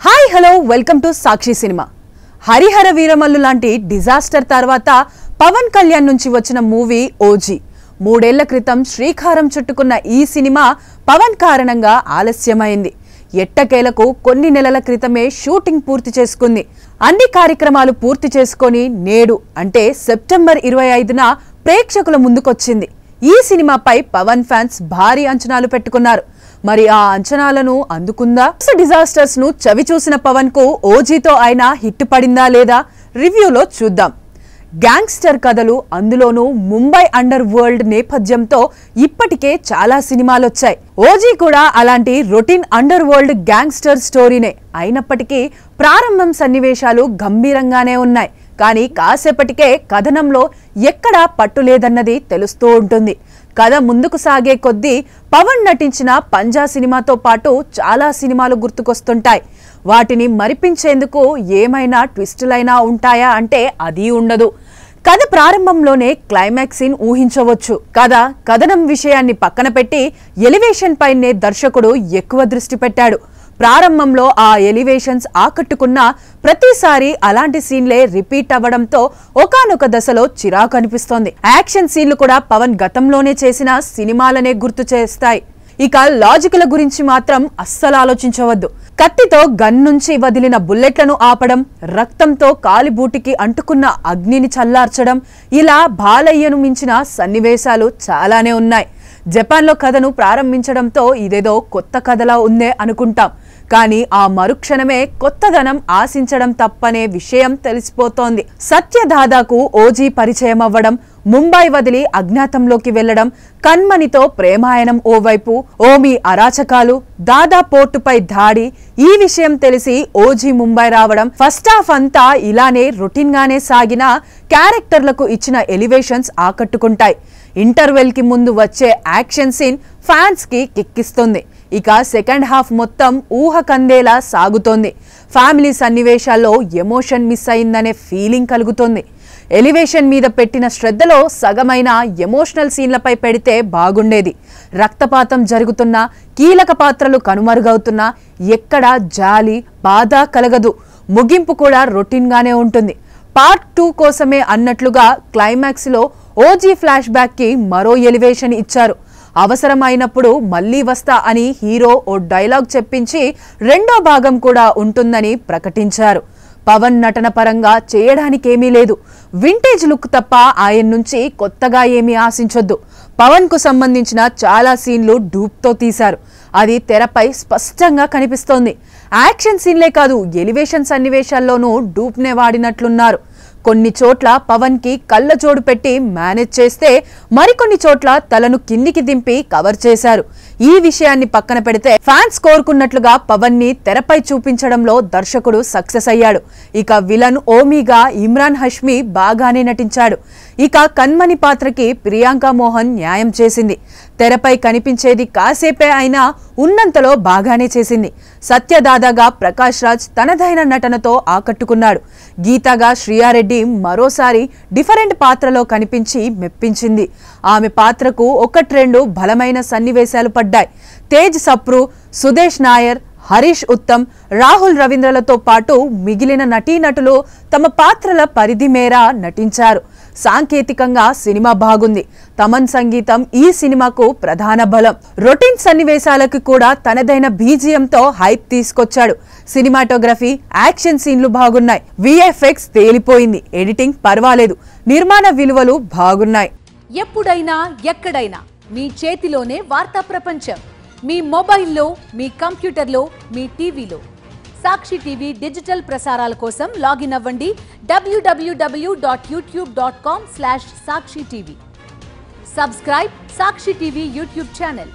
Hi hello welcome to Sakshi cinema. Harihara Veeramallu లాంటి disaster తర్వాత పవన్ కళ్యాణ్ నుంచి వచ్చిన మూవీ ఓజీ. 3 ఏళ్ల క్రితం శ్రీకారం చుట్టుకున్న ఈ సినిమా పవన్ కారణంగా ఆలస్యమైంది. ఎట్టకేలకు కొన్ని నెలల క్రితమే షూటింగ్ పూర్తి చేసుకుంది. అన్ని కార్యక్రమాలు పూర్తి చేసుకొని నేడు అంటే సెప్టెంబర్ 25న ప్రేక్షకుల ముందుకొచ్చింది. ఈ సినిమాపై పవన్ ఫ్యాన్స్ భారీ అంచనాలు పెట్టుకున్నారు. మరి ఆ అంచనాలను అందుకుందా? డిజాస్టర్స్ ను చవి చూసిన పవన్ కు ఓజీతో అయినా హిట్ పడిందా లేదా రివ్యూలో చూద్దాం. గ్యాంగ్స్టర్ కథలు, అందులోనూ ముంబై అండర్ వరల్డ్ నేపథ్యంతో ఇప్పటికే చాలా సినిమాలు వచ్చాయి. ఓజీ కూడా అలాంటి రొటీన్ అండర్ వరల్డ్ గ్యాంగ్స్టర్ స్టోరీనే అయినప్పటికీ ప్రారంభం సన్నివేశాలు గంభీరంగానే ఉన్నాయి. కానీ కాసేపటికే కథనంలో ఎక్కడా పట్టులేదన్నది తెలుస్తూ ఉంటుంది. కథ ముందుకు సాగే కొద్దీ పవన్ నటించిన పంజా సినిమాతో పాటు చాలా సినిమాలు గుర్తుకొస్తుంటాయి. వాటిని మరిపించేందుకు ఏమైనా ట్విస్టులైనా ఉంటాయా అంటే అది ఉండదు. కథ ప్రారంభంలోనే క్లైమాక్స్ సీన్ ఊహించవచ్చు. కథనం విషయాన్ని పక్కన పెట్టి ఎలివేషన్ పైనే దర్శకుడు ఎక్కువ దృష్టి పెట్టాడు. ప్రారంభంలో ఆ ఎలివేషన్స్ ఆకట్టుకున్న ప్రతిసారి అలాంటి సీన్లే రిపీట్ అవ్వడంతో ఒకానొక దశలో చిరాకు అనిపిస్తోంది. యాక్షన్ సీన్లు కూడా పవన్ గతంలోనే చేసిన సినిమాలనే గుర్తు చేస్తాయి. ఇక లాజికల గురించి మాత్రం అస్సలు ఆలోచించవద్దు. కత్తితో గన్ నుంచి వదిలిన బుల్లెట్లను ఆపడం, రక్తంతో కాలిబూటికి అంటుకున్న అగ్నిని చల్లార్చడం, ఇలా బాలయ్యను మించిన సన్నివేశాలు చాలానే ఉన్నాయి. జపాన్లో కథను ప్రారంభించడంతో ఇదేదో కొత్త కథలా ఉందే అనుకుంటాం. కానీ ఆ మరుక్షణమే కొత్తదనం ఆశించడం తప్పనే విషయం తెలిసిపోతోంది. సత్యదాదాకు ఓజీ పరిచయం అవ్వడం, ముంబై వదిలి అజ్ఞాతంలోకి వెళ్లడం, కన్మణితో ప్రేమాయణం ఓవైపు, ఓమి అరాచకాలు, దాదా పోర్టుపై దాడి, ఈ విషయం తెలిసి ఓజీ ముంబై రావడం, ఫస్ట్ హాఫ్ అంతా ఇలానే రొటీన్ గానే సాగిన క్యారెక్టర్లకు ఇచ్చిన ఎలివేషన్స్ ఆకట్టుకుంటాయి. ఇంటర్వెల్ కి ముందు వచ్చే యాక్షన్ సీన్ ఫ్యాన్స్ కి కిక్కిస్తుంది. ఇక సెకండ్ హాఫ్ మొత్తం ఊహకందేలా సాగుతోంది. ఫ్యామిలీ సన్నివేశాల్లో ఎమోషన్ మిస్ అయిందనే ఫీలింగ్ కలుగుతోంది. ఎలివేషన్ మీద పెట్టిన శ్రద్ధలో సగమైన ఎమోషనల్ సీన్లపై పెడితే బాగుండేది. రక్తపాతం జరుగుతున్నా, కీలక పాత్రలు కనుమరుగవుతున్నా ఎక్కడా జాలి, బాధ కలగదు. ముగింపు కూడా రొటీన్ గానే ఉంటుంది. పార్ట్ 2 కోసమే అన్నట్లుగా క్లైమాక్స్ లో ఓజీ ఫ్లాష్ బ్యాక్ కి మరో ఎలివేషన్ ఇచ్చారు. అవసరమైనప్పుడు మళ్లీ వస్తా అని హీరో ఓ డైలాగ్ చెప్పించి రెండో భాగం కూడా ఉంటుందని ప్రకటించారు. పవన్ నటన పరంగా చేయడానికేమీ లేదు. వింటేజ్ లుక్ తప్ప ఆయన నుంచి కొత్తగా ఏమీ ఆశించొద్దు. పవన్ కు సంబంధించిన చాలా సీన్లు డూప్తో తీశారు. అది తెరపై స్పష్టంగా కనిపిస్తోంది. యాక్షన్ సీన్లే కాదు, ఎలివేషన్ సన్నివేశాల్లోనూ డూప్నే వాడినట్లున్నారు. కొన్ని చోట్ల పవన్ కి కళ్ళ జోడు పెట్టి మేనేజ్ చేస్తే, మరికొన్ని చోట్ల తలను కిందికి దింపి కవర్ చేశారు. ఈ విషయాన్ని పక్కన పెడితే ఫ్యాన్స్ కోరుకున్నట్లుగా పవన్ ని తెరపై చూపించడంలో దర్శకుడు సక్సెస్ అయ్యాడు. ఇక విలన్ ఓమీగా ఇమ్రాన్ హష్మీ బాగానే నటించాడు. ఇక కన్మణి పాత్రకి ప్రియాంక మోహన్ న్యాయం చేసింది. తెరపై కనిపించేది కాసేపే అయినా ఉన్నంతలో బాగానే చేసింది. సత్యదాదాగా ప్రకాష్ రాజ్ తనదైన నటనతో ఆకట్టుకున్నాడు. గీతగా శ్రీయారెడ్డి మరోసారి డిఫరెంట్ పాత్రలో కనిపించి మెప్పించింది. ఆమె పాత్రకు 1-2 బలమైన సన్నివేశాలు పడ్డాయి. తేజ్ సప్రు, సుదేశ్ నాయర్, హరీష్ ఉత్తమ్, రాహుల్ రవీంద్రలతో పాటు మిగిలిన నటీనటులు తమ పాత్రల పరిధి మేర నటించారు. సాంకేతికంగా సినిమా బాగుంది. తమన్ సంగీతం ఈ సినిమాకు ప్రధాన బలం. రొటీన్ సన్నివేశాలకు కూడా తనదైన బీజిఎంతో హైప్ తీసుకొచ్చాడు. సినిమాటోగ్రఫీ, యాక్షన్ సీన్లు బాగున్నాయి. విఎఫ్ఎక్స్ తేలిపోయింది. ఎడిటింగ్ పర్వాలేదు. నిర్మాణ విలువలు బాగున్నాయి. ఎప్పుడైనా ఎక్కడైనా మీ చేతిలోనే వార్తా ప్రపంచం. మీ మొబైల్లో, మీ కంప్యూటర్లో, మీ టీవీలో. సాక్షి టీవీ డిజిటల్ ప్రసారాల కోసం లాగిన్ అవ్వండి www.youtube.com/sakshi tv. సబ్స్క్రైబ్ సాక్షి టీవీ యూట్యూబ్ ఛానల్.